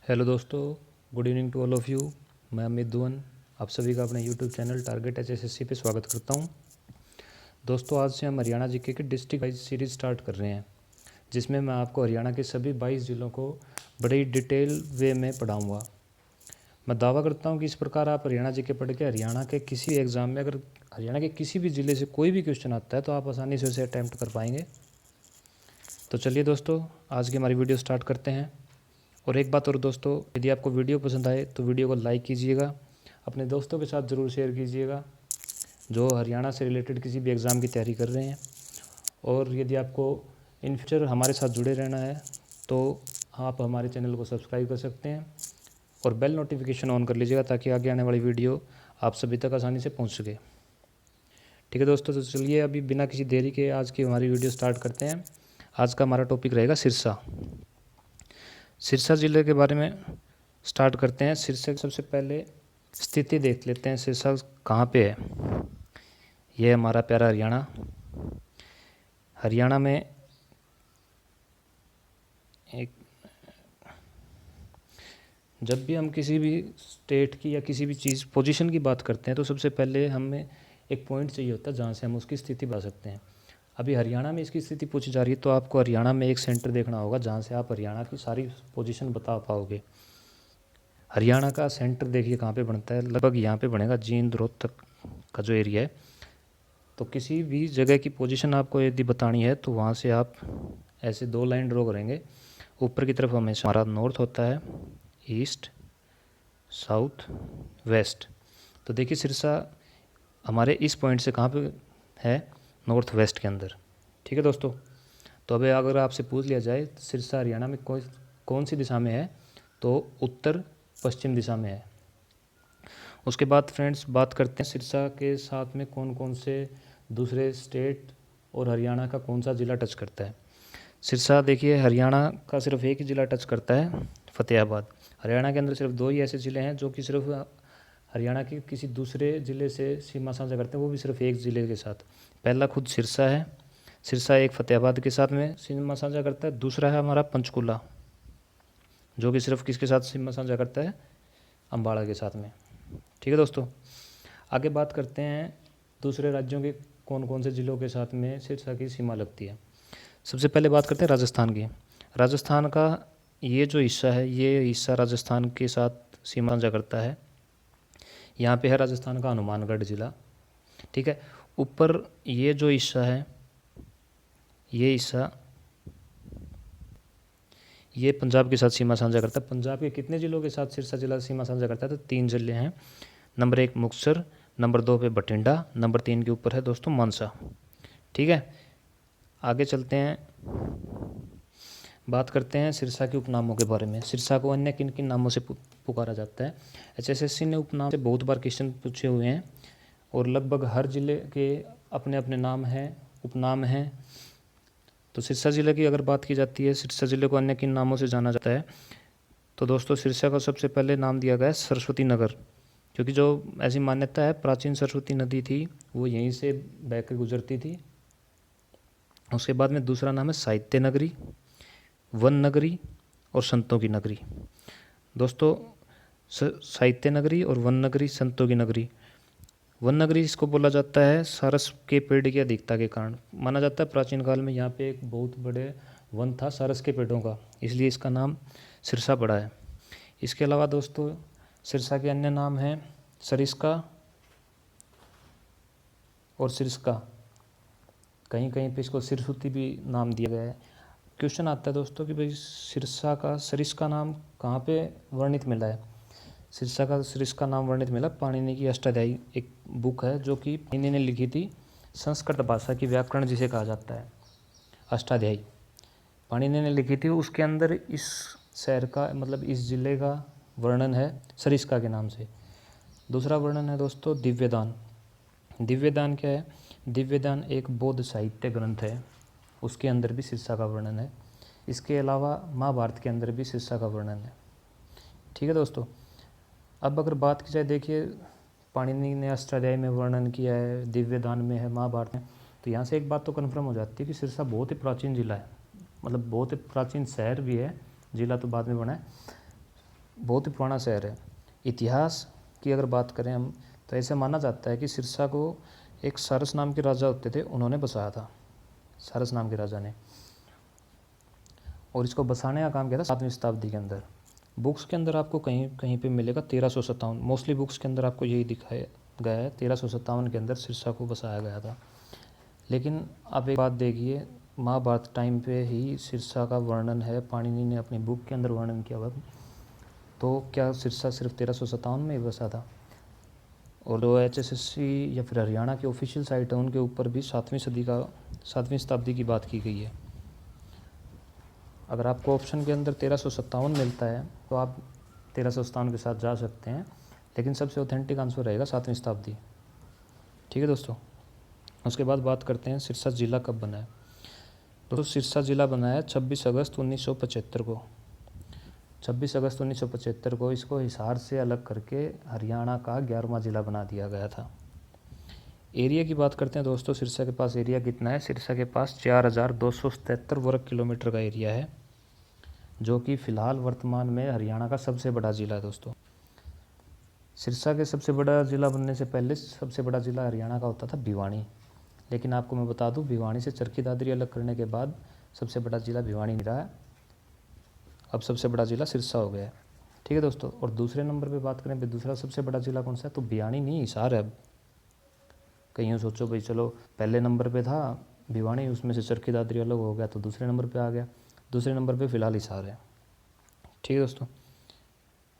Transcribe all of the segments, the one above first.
Hello दोस्तों, good evening to all of you. मैं अमित दुवन आप सभी का अपने यूट्यूब चैनल टारगेट एचएसएससी पे स्वागत करता हूं। दोस्तों, आज से हम हरियाणा जीके की डिस्ट्रिक्ट वाइज सीरीज़ स्टार्ट कर रहे हैं, जिसमें मैं आपको हरियाणा के सभी 22 ज़िलों को बड़ी डिटेल वे में पढ़ाऊँगा। मैं दावा करता हूँ कि इस प्रकार आप हरियाणा जीके पढ़ के हरियाणा के किसी एग्ज़ाम में अगर हरियाणा के किसी भी ज़िले से कोई भी क्वेश्चन आता है तो आप आसानी से उसे अटैम्प्ट कर पाएंगे। तो चलिए दोस्तों, आज की हमारी वीडियो स्टार्ट करते हैं। और एक बात और दोस्तों, यदि आपको वीडियो पसंद आए तो वीडियो को लाइक कीजिएगा, अपने दोस्तों के साथ ज़रूर शेयर कीजिएगा जो हरियाणा से रिलेटेड किसी भी एग्ज़ाम की तैयारी कर रहे हैं। और यदि आपको इन फ्यूचर हमारे साथ जुड़े रहना है तो आप हमारे चैनल को सब्सक्राइब कर सकते हैं और बेल नोटिफिकेशन ऑन कर लीजिएगा ताकि आगे आने वाली वीडियो आप सभी तक आसानी से पहुँच सके। ठीक है दोस्तों, तो चलिए अभी बिना किसी देरी के आज की हमारी वीडियो स्टार्ट करते हैं। आज का हमारा टॉपिक रहेगा सिरसा। सिरसा ज़िले के बारे में स्टार्ट करते हैं। सिरसा की सबसे पहले स्थिति देख लेते हैं, सिरसा कहाँ पे है। यह हमारा प्यारा हरियाणा। हरियाणा में एक जब भी हम किसी भी स्टेट की या किसी भी चीज़ पोजीशन की बात करते हैं तो सबसे पहले हमें एक पॉइंट चाहिए होता है जहाँ से हम उसकी स्थिति बता सकते हैं। अभी हरियाणा में इसकी स्थिति पूछी जा रही है तो आपको हरियाणा में एक सेंटर देखना होगा जहाँ से आप हरियाणा की सारी पोजीशन बता पाओगे। हरियाणा का सेंटर देखिए कहाँ पे बनता है, लगभग यहाँ पे बनेगा, जींद रोहतक का जो एरिया है। तो किसी भी जगह की पोजीशन आपको यदि बतानी है तो वहाँ से आप ऐसे दो लाइन ड्रॉ करेंगे। ऊपर की तरफ हमेशा हमारा नॉर्थ होता है, ईस्ट, साउथ, वेस्ट। तो देखिए सिरसा हमारे इस पॉइंट से कहाँ पे है, नॉर्थ वेस्ट के अंदर। ठीक है दोस्तों, तो अभी अगर आपसे पूछ लिया जाए सिरसा हरियाणा में कौन सी दिशा में है तो उत्तर पश्चिम दिशा में है। उसके बाद फ्रेंड्स बात करते हैं सिरसा के साथ में कौन कौन से दूसरे स्टेट और हरियाणा का कौन सा ज़िला टच करता है। सिरसा देखिए हरियाणा का सिर्फ एक ही ज़िला टच करता है, फतेहाबाद। हरियाणा के अंदर सिर्फ दो ही ऐसे ज़िले हैं जो कि सिर्फ हरियाणा के किसी दूसरे ज़िले से सीमा साझा करते हैं, वो भी सिर्फ एक ज़िले के साथ। पहला खुद सिरसा है, सिरसा एक फतेहाबाद के साथ में सीमा साझा करता है। दूसरा है हमारा पंचकुला, जो कि सिर्फ किसके साथ सीमा साझा करता है, अम्बाड़ा के साथ में। ठीक है दोस्तों, आगे बात करते हैं दूसरे राज्यों के कौन कौन से ज़िलों के साथ में सिरसा की सीमा लगती है। सबसे पहले बात करते हैं राजस्थान की। राजस्थान का ये जो हिस्सा है, ये हिस्सा राजस्थान के साथ सीमा साझा करता है। यहाँ पे है राजस्थान का हनुमानगढ़ ज़िला। ठीक है, ऊपर ये जो हिस्सा है, ये हिस्सा ये पंजाब के साथ सीमा साझा करता है। पंजाब के कितने ज़िलों के साथ सिरसा जिला सीमा साझा करता है, तो 3 ज़िले हैं। नंबर 1 मुक्तसर, नंबर 2 पे बठिंडा, नंबर 3 के ऊपर है दोस्तों मानसा। ठीक है, आगे चलते हैं, बात करते हैं सिरसा के उपनामों के बारे में। सिरसा को अन्य किन किन नामों से पुकारा जाता है। एचएसएससी ने उपनाम से बहुत बार क्वेश्चन पूछे हुए हैं और लगभग हर ज़िले के अपने अपने नाम हैं, उपनाम हैं। तो सिरसा ज़िले की अगर बात की जाती है, सिरसा ज़िले को अन्य किन नामों से जाना जाता है, तो दोस्तों सिरसा का सबसे पहले नाम दिया गया है सरस्वती नगर, क्योंकि जो ऐसी मान्यता है प्राचीन सरस्वती नदी थी वो यहीं से बहकर गुजरती थी। उसके बाद में दूसरा नाम है साहित्य नगरी, वन नगरी और संतों की नगरी। दोस्तों साहित्य नगरी और वन नगरी, संतों की नगरी। वन नगरी इसको बोला जाता है सारस के पेड़ की अधिकता के कारण। माना जाता है प्राचीन काल में यहाँ पे एक बहुत बड़े वन था सारस के पेड़ों का, इसलिए इसका नाम सिरसा पड़ा है। इसके अलावा दोस्तों सिरसा के अन्य नाम हैं सरिस्का और सिरस्का। कहीं कहीं पे इसको सिरसुती भी नाम दिया गया है। क्वेश्चन आता है दोस्तों कि भाई सिरसा का सरिस्का नाम कहाँ पे वर्णित मिला है। सिरसा का सरिस्का नाम वर्णित मिला पाणिनि की अष्टाध्यायी, एक बुक है जो कि पाणिनि ने लिखी थी, संस्कृत भाषा की व्याकरण जिसे कहा जाता है, अष्टाध्यायी पाणिनि ने लिखी थी। उसके अंदर इस शहर का मतलब इस ज़िले का वर्णन है सरिस्का के नाम से। दूसरा वर्णन है दोस्तों दिव्यदान। दिव्यदान क्या है, दिव्यदान एक बौद्ध साहित्य ग्रंथ है, उसके अंदर भी सिरसा का वर्णन है। इसके अलावा महाभारत के अंदर भी सिरसा का वर्णन है। ठीक है दोस्तों, अब अगर बात की जाए, देखिए पाणिनि ने अष्टाध्यायी में वर्णन किया है, दिव्यदान में है, महाभारत में, तो यहाँ से एक बात तो कन्फर्म हो जाती है कि सिरसा बहुत ही प्राचीन ज़िला है, मतलब बहुत ही प्राचीन शहर भी है, ज़िला तो बाद में बना है। बहुत ही पुराना शहर है। इतिहास की अगर बात करें हम, तो ऐसे माना जाता है कि सिरसा को एक सारस नाम के राजा होते थे, उन्होंने बसाया था, सारस नाम के राजा ने। और इसको बसाने का काम किया था 7वीं शताब्दी के अंदर। बुक्स के अंदर आपको कहीं कहीं पे मिलेगा 1357, मोस्टली बुक्स के अंदर आपको यही दिखाया गया है, 1357 के अंदर सिरसा को बसाया गया था। लेकिन आप एक बात देखिए, महाभारत टाइम पे ही सिरसा का वर्णन है, पाणिनि ने अपनी बुक के अंदर वर्णन किया हुआ। तो क्या सिरसा सिर्फ 1357 में ही बसा था? और जो HSSC या फिर हरियाणा की ऑफिशियल साइट है, उनके ऊपर भी 7वीं शताब्दी की बात की गई है। अगर आपको ऑप्शन के अंदर 1357 मिलता है तो आप 1357 के साथ जा सकते हैं, लेकिन सबसे ऑथेंटिक आंसर रहेगा 7वीं शताब्दी। ठीक है दोस्तों। उसके बाद बात करते हैं सिरसा ज़िला कब बना है। दोस्तों सिरसा ज़िला बना है 26 अगस्त 1975 को। 26 अगस्त 1975 को इसको हिसार से अलग करके हरियाणा का 11वां ज़िला बना दिया गया था। एरिया की बात करते हैं दोस्तों, सिरसा के पास एरिया कितना है? सिरसा के पास 4277 वर्ग किलोमीटर का एरिया है, जो कि फ़िलहाल वर्तमान में हरियाणा का सबसे बड़ा ज़िला है दोस्तों। सिरसा के सबसे बड़ा ज़िला बनने से पहले सबसे बड़ा ज़िला हरियाणा का होता था भिवानी, लेकिन आपको मैं बता दूं, भिवानी से चरखी दादरी अलग करने के बाद सबसे बड़ा ज़िला भिवानी नहीं रहा है, अब सबसे बड़ा ज़िला सिरसा हो गया है। ठीक है दोस्तों। और दूसरे नंबर पे बात करें, दूसरा सबसे बड़ा ज़िला कौन सा है? तो भिवानी नहीं, हिसार है। अब कहीं यूँ सोचो भाई, चलो पहले नंबर पे था भिवानी, उसमें से चरखी दादरी अलग हो गया तो दूसरे नंबर पे आ गया, दूसरे नंबर पे फ़िलहाल हिसार है। ठीक है दोस्तों।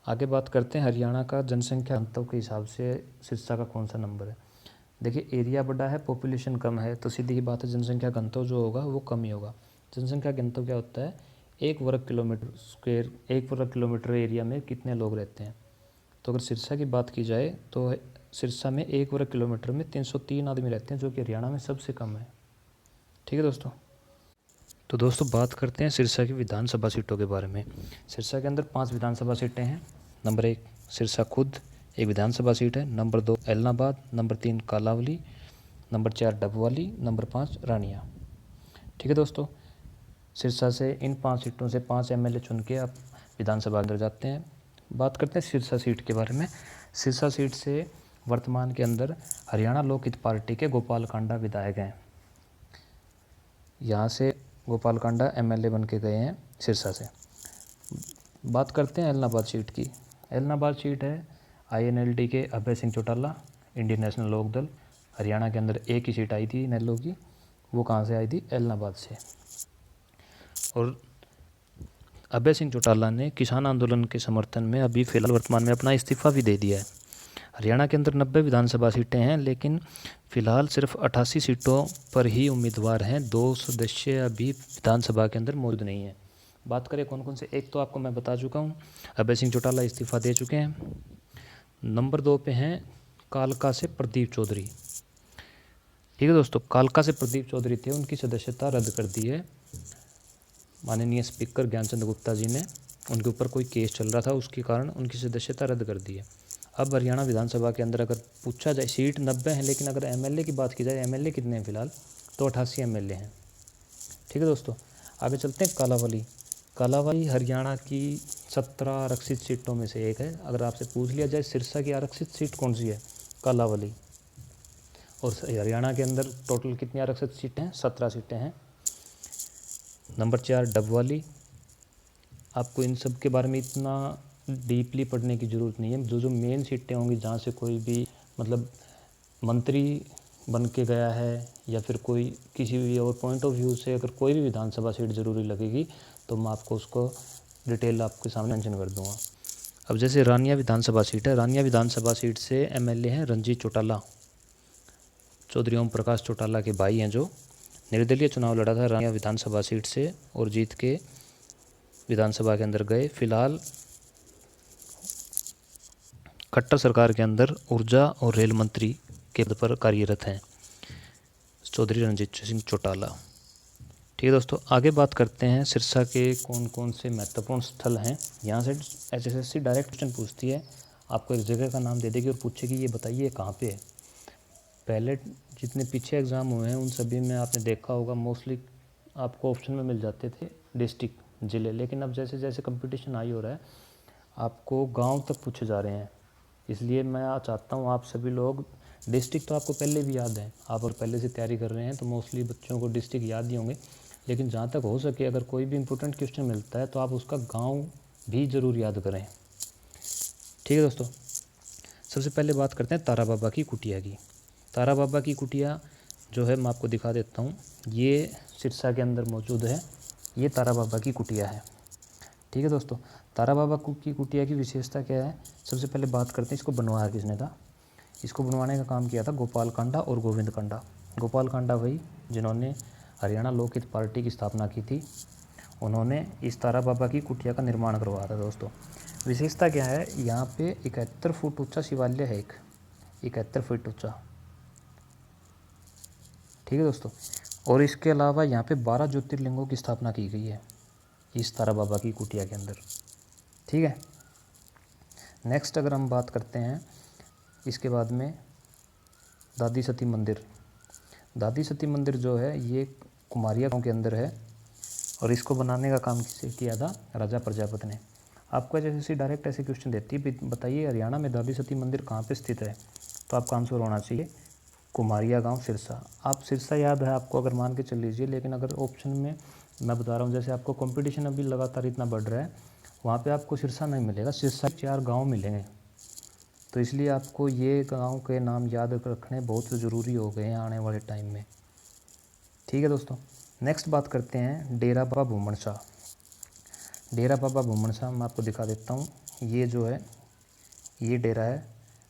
आगे बात करते हैं हरियाणा का जनसंख्या घनत्व के हिसाब से सिरसा का कौन सा नंबर है। देखिए एरिया बड़ा है, पॉपुलेशन कम है, तो सीधी ही बात है जनसंख्या घनत्व जो होगा वो कम ही होगा। जनसंख्या घनत्व क्या होता है? 1 वर्ग किलोमीटर स्क्वायर, 1 वर्ग किलोमीटर एरिया में कितने लोग रहते हैं। तो अगर सिरसा की बात की जाए तो सिरसा में 1 वर्ग किलोमीटर में 303 आदमी रहते हैं, जो कि हरियाणा में सबसे कम है। ठीक है दोस्तों। तो दोस्तों बात करते हैं सिरसा की विधानसभा सीटों के बारे में। सिरसा के अंदर 5 विधानसभा सीटें हैं। नंबर 1 सिरसा खुद एक विधानसभा सीट है। Number 2 Ellenabad, number 3 Kalanwali, number 4 Dabwali, number 5 Rania. ठीक है दोस्तों। सिरसा से इन 5 सीटों से 5 MLA चुन के आप विधानसभा अंदर जाते हैं। बात करते हैं सिरसा सीट के बारे में। सिरसा सीट से वर्तमान के अंदर हरियाणा लोकहित पार्टी के गोपाल कांडा विधायक हैं। यहाँ से गोपाल कांडा MLA बन के गए हैं सिरसा से। बात करते हैं एलनाबाद सीट की। एलनाबाद सीट है INLD के अभय सिंह चौटाला, इंडियन नेशनल लोक दल। हरियाणा के अंदर एक ही सीट आई थी नेल्लो की, वो कहाँ से आई थी? एलनाबाद से। और अभय सिंह चौटाला ने किसान आंदोलन के समर्थन में अभी फ़िलहाल वर्तमान में अपना इस्तीफ़ा भी दे दिया है। हरियाणा के अंदर 90 विधानसभा सीटें हैं, लेकिन फ़िलहाल सिर्फ 88 सीटों पर ही उम्मीदवार हैं। 2 सदस्य अभी विधानसभा के अंदर मौजूद नहीं हैं। बात करें कौन कौन से, एक तो आपको मैं बता चुका हूँ, अभय सिंह चौटाला इस्तीफ़ा दे चुके हैं। नंबर 2 पे हैं कालका से प्रदीप चौधरी। ठीक है दोस्तों। कालका से प्रदीप चौधरी थे, उनकी सदस्यता रद्द कर दी है माननीय स्पीकर ज्ञानचंद गुप्ता जी ने। उनके ऊपर कोई केस चल रहा था, उसके कारण उनकी सदस्यता रद्द कर दी है। अब हरियाणा विधानसभा के अंदर अगर पूछा जाए, सीट 90 है, लेकिन अगर MLA की बात की जाए, MLA कितने हैं फ़िलहाल? तो 88 MLA हैं। ठीक है दोस्तों। आगे चलते हैं कालावली। कालावली हरियाणा की 17 आरक्षित सीटों में से एक है। अगर आपसे पूछ लिया जाए सिरसा की आरक्षित सीट कौन सी है? कालावली। और हरियाणा के अंदर टोटल कितनी आरक्षित सीटें हैं? 17 सीटें हैं। नंबर 4 डबवाली। आपको इन सब के बारे में इतना डीपली पढ़ने की ज़रूरत नहीं है। जो मेन सीटें होंगी, जहाँ से कोई भी मतलब मंत्री बन के गया है या फिर कोई किसी भी और पॉइंट ऑफ व्यू से अगर कोई भी विधानसभा सीट ज़रूरी लगेगी, तो मैं आपको उसको डिटेल आपके सामने मेंशन कर दूंगा। अब जैसे रानिया विधानसभा सीट है, रानिया विधानसभा सीट से MLA हैं रंजीत चौटाला, चौधरी ओम प्रकाश चौटाला के भाई हैं, जो निर्दलीय चुनाव लड़ा था रानिया विधानसभा सीट से और जीत के विधानसभा के अंदर गए। फिलहाल खट्टर सरकार के अंदर ऊर्जा और रेल मंत्री के पद पर कार्यरत हैं चौधरी रंजीत सिंह चौटाला। ठीक है दोस्तों। आगे बात करते हैं सिरसा के कौन कौन से महत्वपूर्ण स्थल हैं। यहाँ से HSSC डायरेक्ट क्वेश्चन पूछती है, आपको एक जगह का नाम दे देगी और पूछेगी ये बताइए कहाँ पे है। पहले जितने पीछे एग्ज़ाम हुए हैं उन सभी में आपने देखा होगा मोस्टली आपको ऑप्शन में मिल जाते थे डिस्ट्रिक्ट, ज़िले, लेकिन अब जैसे जैसे कंपटीशन हाई हो रहा है आपको गांव तक पूछे जा रहे हैं। इसलिए मैं चाहता हूँ आप सभी लोग, डिस्ट्रिक्ट तो आपको पहले भी याद है, आप और पहले से तैयारी कर रहे हैं तो मोस्टली बच्चों को डिस्ट्रिक्ट याद ही होंगे, लेकिन जहाँ तक हो सके अगर कोई भी इंपॉर्टेंट क्वेश्चन मिलता है तो आप उसका गांव भी ज़रूर याद करें। ठीक है दोस्तों, सबसे पहले बात करते हैं तारा बाबा की कुटिया की। तारा बाबा की कुटिया जो है मैं आपको दिखा देता हूँ, ये सिरसा के अंदर मौजूद है। ये तारा बाबा की कुटिया है। ठीक है दोस्तों, तारा बाबा की कुटिया की विशेषता क्या है, सबसे पहले बात करते हैं इसको बनवाया किसने था। इसको बनवाने का काम किया था गोपाल कांडा और गोविंद कांडा। गोपाल कांडा वही जिन्होंने हरियाणा लोकहित पार्टी की स्थापना की थी, उन्होंने इस तारा बाबा की कुटिया का निर्माण करवाया था। दोस्तों विशेषता क्या है, यहाँ पे 71 फुट ऊंचा शिवालय है, एक 71 फुट ऊंचा। ठीक है दोस्तों, और इसके अलावा यहाँ पे 12 ज्योतिर्लिंगों की स्थापना की गई है इस तारा बाबा की कुटिया के अंदर। ठीक है, नेक्स्ट अगर हम बात करते हैं इसके बाद में दादी सती मंदिर। दादी सती मंदिर जो है ये कुमारिया गांव के अंदर है, और इसको बनाने का काम किसे किया था, राजा प्रजापति ने। आपको जैसे डायरेक्ट ऐसे क्वेश्चन देती है, बताइए हरियाणा में दादी सती मंदिर कहाँ पे स्थित है, तो आपका आंसर होना चाहिए कुमारिया गांव सिरसा। आप सिरसा याद है आपको अगर मान के चल लीजिए, लेकिन अगर ऑप्शन में मैं बता रहा हूँ, जैसे आपको कंपटीशन अभी लगातार इतना बढ़ रहा है, वहाँ पे आपको सिरसा नहीं मिलेगा, सिरसा 4 गांव मिलेंगे। तो इसलिए आपको ये गांव के नाम याद रखने बहुत ज़रूरी हो गए हैं आने वाले टाइम में। ठीक है दोस्तों, नेक्स्ट बात करते हैं डेरा बाबा भूमन शाह। डेरा बाबा भूमन शाह मैं आपको दिखा देता हूँ, ये जो है ये डेरा है,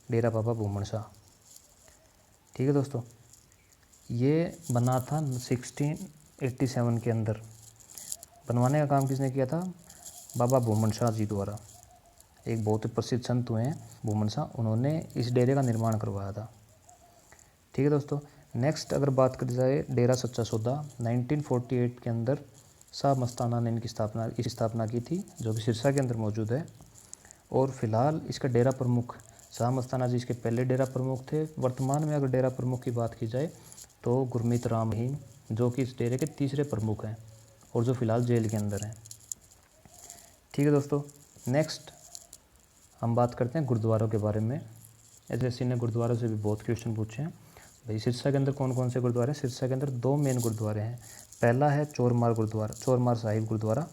डेरा बाबा भूमन शाह। ठीक है दोस्तों, ये बना था 1687 के अंदर। बनवाने का काम किसने किया था, बाबा भूमन शाह जी द्वारा। एक बहुत ही प्रसिद्ध संत हुए हैं भूमन शाह, उन्होंने इस डेरे का निर्माण करवाया था। ठीक है दोस्तों, नेक्स्ट अगर बात करी जाए डेरा सच्चा सौदा, 1948 के अंदर शाह मस्ताना ने इनकी स्थापना की थी, जो कि सिरसा के अंदर मौजूद है। और फिलहाल इसका डेरा प्रमुख शाह मस्ताना जी इसके पहले डेरा प्रमुख थे। वर्तमान में अगर डेरा प्रमुख की बात की जाए तो गुरमीत राम रहीम, जो कि इस डेरे के तीसरे प्रमुख हैं और जो फिलहाल जेल के अंदर हैं। ठीक है दोस्तों, नेक्स्ट हम बात करते हैं गुरुद्वारों के बारे में। एसएससी ने गुरुद्वारों से भी बहुत क्वेश्चन पूछे हैं। भाई सिरसा के अंदर कौन कौन से गुरुद्वारे हैं, सिरसा के अंदर 2 मेन गुरुद्वारे हैं। पहला है चोरमार गुरुद्वारा, चोरमार साहिब गुरुद्वारा।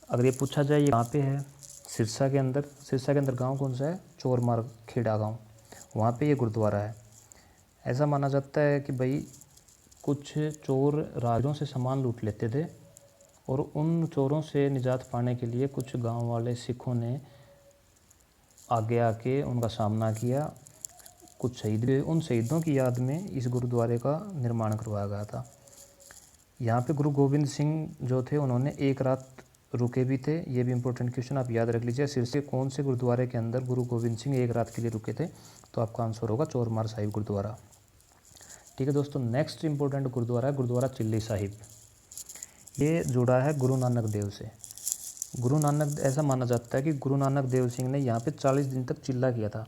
अगर ये पूछा जाए ये कहाँ पे है, सिरसा के अंदर। सिरसा के अंदर गांव कौन सा है, चोरमार खेड़ा गांव, वहाँ पे ये गुरुद्वारा है। ऐसा माना जाता है कि भाई कुछ चोर राजों से सामान लूट लेते थे, और उन चोरों से निजात पाने के लिए कुछ गांव वाले सिखों ने आगे आके उनका सामना किया, कुछ शहीद हुए। उन शहीदों की याद में इस गुरुद्वारे का निर्माण करवाया गया था। यहाँ पे गुरु गोविंद सिंह जो थे उन्होंने एक रात रुके भी थे, ये भी इंपॉर्टेंट क्वेश्चन आप याद रख लीजिए। सिरसा कौन से गुरुद्वारे के अंदर गुरु गोविंद सिंह एक रात के लिए रुके थे, तो आपका आंसर होगा चोरमार साहिब गुरुद्वारा। ठीक है दोस्तों, नेक्स्ट इंपॉर्टेंट गुरुद्वारा है गुरुद्वारा चिल्ली साहिब। ये जुड़ा है गुरु नानक देव से। गुरु नानक, ऐसा माना जाता है कि गुरु नानक देव सिंह ने यहाँ पे 40 दिन तक चिल्ला किया था।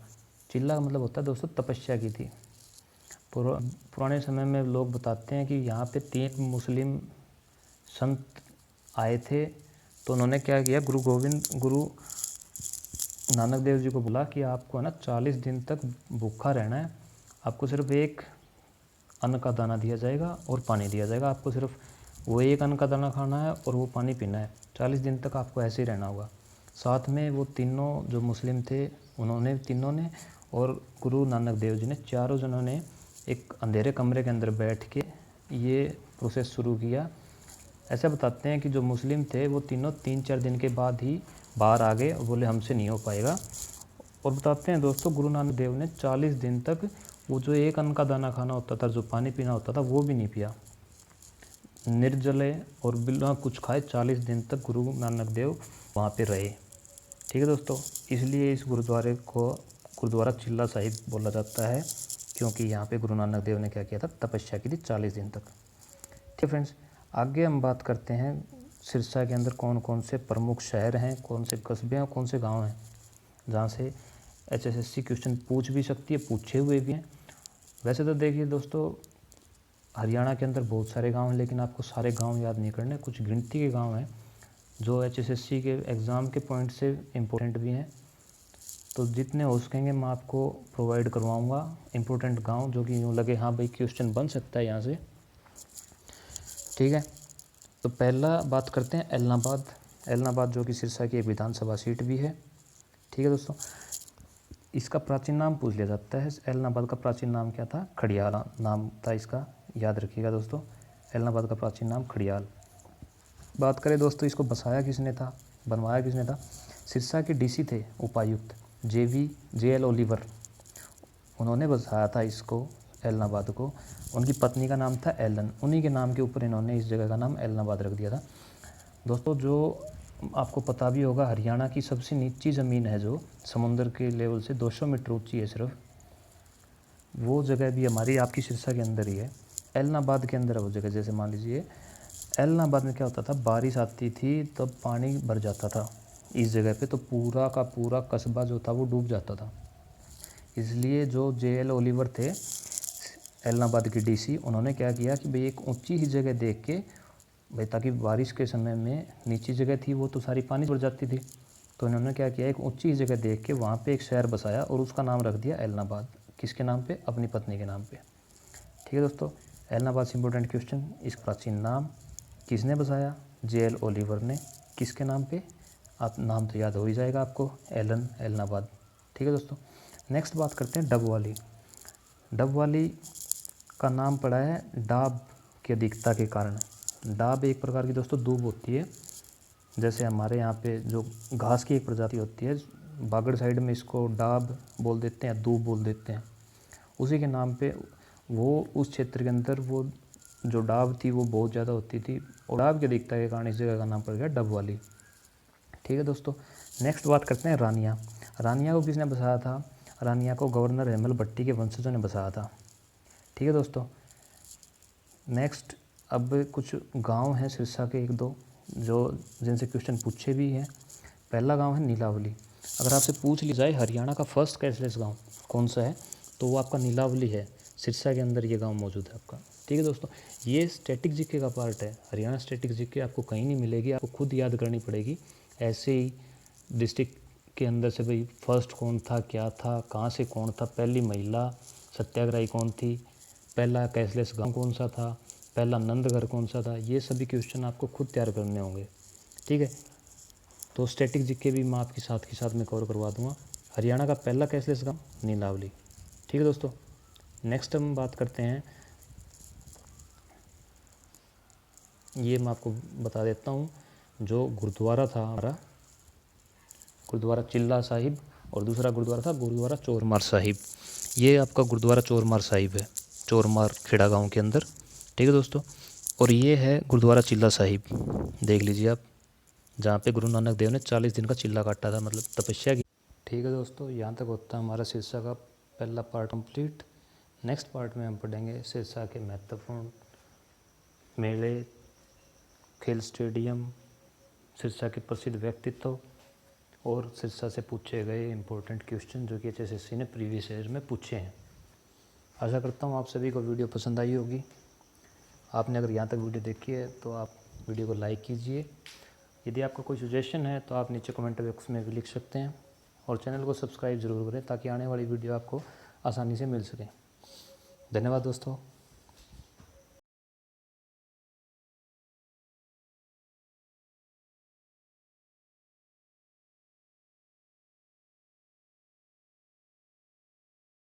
चिल्ला का मतलब होता है दोस्तों तपस्या की थी। पुराने समय में लोग बताते हैं कि यहाँ पे 3 मुस्लिम संत आए थे, तो उन्होंने क्या किया, गुरु नानक देव जी को बोला कि आपको है ना 40 दिन तक भूखा रहना है, आपको सिर्फ एक अन्न का दाना दिया जाएगा और पानी दिया जाएगा, आपको सिर्फ वो एक अन्न का दाना खाना है और वो पानी पीना है, 40 दिन तक आपको ऐसे ही रहना होगा। साथ में वो तीनों जो मुस्लिम थे उन्होंने, तीनों ने, और गुरु नानक देव जी ने, चारों जनों ने एक अंधेरे कमरे के अंदर बैठ के ये प्रोसेस शुरू किया। ऐसा बताते हैं कि जो मुस्लिम थे वो तीनों 3-4 दिन के बाद ही बाहर आ गए और बोले हमसे नहीं हो पाएगा। और बताते हैं दोस्तों गुरु नानक देव ने 40 दिन तक वो जो एक अन्न का दाना खाना होता था, जो पानी पीना होता था, वो भी नहीं पिया, निर्जले और बिना कुछ खाए 40 दिन तक गुरु नानक देव वहाँ पे रहे। ठीक है दोस्तों, इसलिए इस गुरुद्वारे को गुरुद्वारा चिल्ला साहिब बोला जाता है, क्योंकि यहाँ पे गुरु नानक देव ने क्या किया था, तपस्या की थी 40 दिन तक। ठीक है फ्रेंड्स, आगे हम बात करते हैं सिरसा के अंदर कौन कौन से प्रमुख शहर हैं, कौन से कस्बे हैं, कौन से गांव हैं जहाँ से एचएसएससी क्वेश्चन पूछ भी सकती है, पूछे हुए भी हैं। वैसे तो देखिए दोस्तों हरियाणा के अंदर बहुत सारे गांव हैं, लेकिन आपको सारे गांव याद नहीं करने, कुछ गिनती के गांव हैं जो HSSC के एग्ज़ाम के पॉइंट से इम्पोर्टेंट भी हैं। तो जितने हो सकेंगे मैं आपको प्रोवाइड करवाऊँगा इम्पोर्टेंट गांव, जो कि यूँ लगे हाँ भाई क्वेश्चन बन सकता है यहाँ से। ठीक है, तो पहला बात करते हैं एलनाबाद। एलनाबाद जो कि सिरसा की एक विधानसभा सीट भी है। ठीक है दोस्तों, इसका प्राचीन नाम पूछ लिया जाता है। एलनाबाद का प्राचीन नाम क्या था? खड़ियाल नाम था इसका, याद रखिएगा दोस्तों। एलनाबाद का प्राचीन नाम खड़ियाल। बात करें दोस्तों, इसको बसाया किसने था, बनवाया किसने था? सिरसा के डीसी थे उपायुक्त JL ओलिवर, उन्होंने बसाया था इसको, एलनाबाद को। उनकी पत्नी का नाम था एलन, उन्हीं के नाम के ऊपर इन्होंने इस जगह का नाम एलनाबाद रख दिया था। दोस्तों, जो आपको पता भी होगा, हरियाणा की सबसे नीची ज़मीन है जो समुद्र के लेवल से 200 मीटर ऊंची है सिर्फ, वो जगह भी हमारी आपकी सिरसा के अंदर ही है, एलनाबाद के अंदर है वो जगह। जैसे मान लीजिए एलनाबाद में क्या होता था, बारिश आती थी तब पानी भर जाता था इस जगह पे, तो पूरा का पूरा कस्बा जो था वो डूब जाता था। इसलिए जो JL ओलिवर थे, एलनाबाद के डीसी, उन्होंने क्या किया कि भाई एक ऊंची ही जगह देख के भाई, ताकि बारिश के समय में नीची जगह थी वो तो सारी पानी भर जाती थी, तो इन्होंने क्या किया, एक ऊंची ही जगह देख के वहाँ पे एक शहर बसाया और उसका नाम रख दिया एलनाबाद। किसके नाम पे? अपनी पत्नी के नाम पे। ठीक है दोस्तों, एलनाबाद से इंपॉर्टेंट क्वेश्चन, इस प्राचीन नाम किसने बसाया? JL ओलिवर ने। किसके नाम पे? आप नाम तो याद हो ही जाएगा आपको, एलनाबाद। ठीक है दोस्तों, नेक्स्ट बात करते हैं डबवाली। डबवाली का नाम पड़ा है डाब की अधिकता के कारण। डाब एक प्रकार की दोस्तों दूब होती है, जैसे हमारे यहाँ पे जो घास की एक प्रजाति होती है, बागड़ साइड में इसको डाब बोल देते हैं, दूब बोल देते हैं, उसी के नाम पे वो उस क्षेत्र के अंदर वो जो डाब थी वो बहुत ज़्यादा होती थी, और डाब की अधिकता के कारण इस जगह का नाम पड़ गया डबवाली। ठीक है दोस्तों, नेक्स्ट बात करते हैं रानिया। रानिया को किसने बसाया था? रानिया को गवर्नर हेमल भट्टी के वंशजों ने बसाया था। ठीक है दोस्तों, नेक्स्ट अब कुछ गांव हैं सिरसा के, एक दो जो जिनसे क्वेश्चन पूछे भी हैं। पहला गांव है नीलावली। अगर आपसे पूछ ली जाए हरियाणा का फर्स्ट कैशलेस गांव कौन सा है, तो वो आपका नीलावली है। सिरसा के अंदर ये गांव मौजूद है आपका। ठीक है दोस्तों, ये स्टैटिक जीके का पार्ट है। हरियाणा स्टैटिक जीके आपको कहीं नहीं मिलेगी, आपको खुद याद करनी पड़ेगी। ऐसे ही डिस्ट्रिक्ट के अंदर से भाई फर्स्ट कौन था, क्या था, कहाँ से कौन था, पहली महिला सत्याग्रही कौन थी, पहला कैशलेस गांव कौन सा था, पहला नंदघर कौन सा था, ये सभी क्वेश्चन आपको खुद तैयार करने होंगे। ठीक है, तो स्टैटिक जीके भी मैं आपके साथ के साथ में कवर करवा दूंगा। हरियाणा का पहला कैशलेस गांव नीलावली। ठीक है दोस्तों, नेक्स्ट हम बात करते हैं, ये मैं आपको बता देता हूँ, जो गुरुद्वारा था हमारा, गुरुद्वारा चिल्ला साहिब, और दूसरा गुरुद्वारा था गुरुद्वारा चोरमार साहिब। ये आपका गुरुद्वारा चोरमार साहिब है, चोरमार खेड़ा गांव के अंदर। ठीक है दोस्तों, और ये है गुरुद्वारा चिल्ला साहिब, देख लीजिए आप, जहाँ पे गुरु नानक देव ने 40 दिन का चिल्ला काटा था, मतलब तपस्या की। ठीक है दोस्तों, यहाँ तक होता है हमारा सिरसा का पहला पार्ट कंप्लीट। नेक्स्ट पार्ट में हम पढ़ेंगे सिरसा के महत्वपूर्ण मेले, खेल स्टेडियम, सिरसा के प्रसिद्ध व्यक्तित्व और सिरसा से पूछे गए इंपॉर्टेंट क्वेश्चन जो कि HSSC ने प्रीवियस ईयर में पूछे हैं। आशा करता हूँ आप सभी को वीडियो पसंद आई होगी। आपने अगर यहाँ तक वीडियो देखी है तो आप वीडियो को लाइक कीजिए। यदि आपका कोई सजेशन है तो आप नीचे कमेंट बॉक्स में भी लिख सकते हैं, और चैनल को सब्सक्राइब ज़रूर करें ताकि आने वाली वीडियो आपको आसानी से मिल सके। धन्यवाद दोस्तों।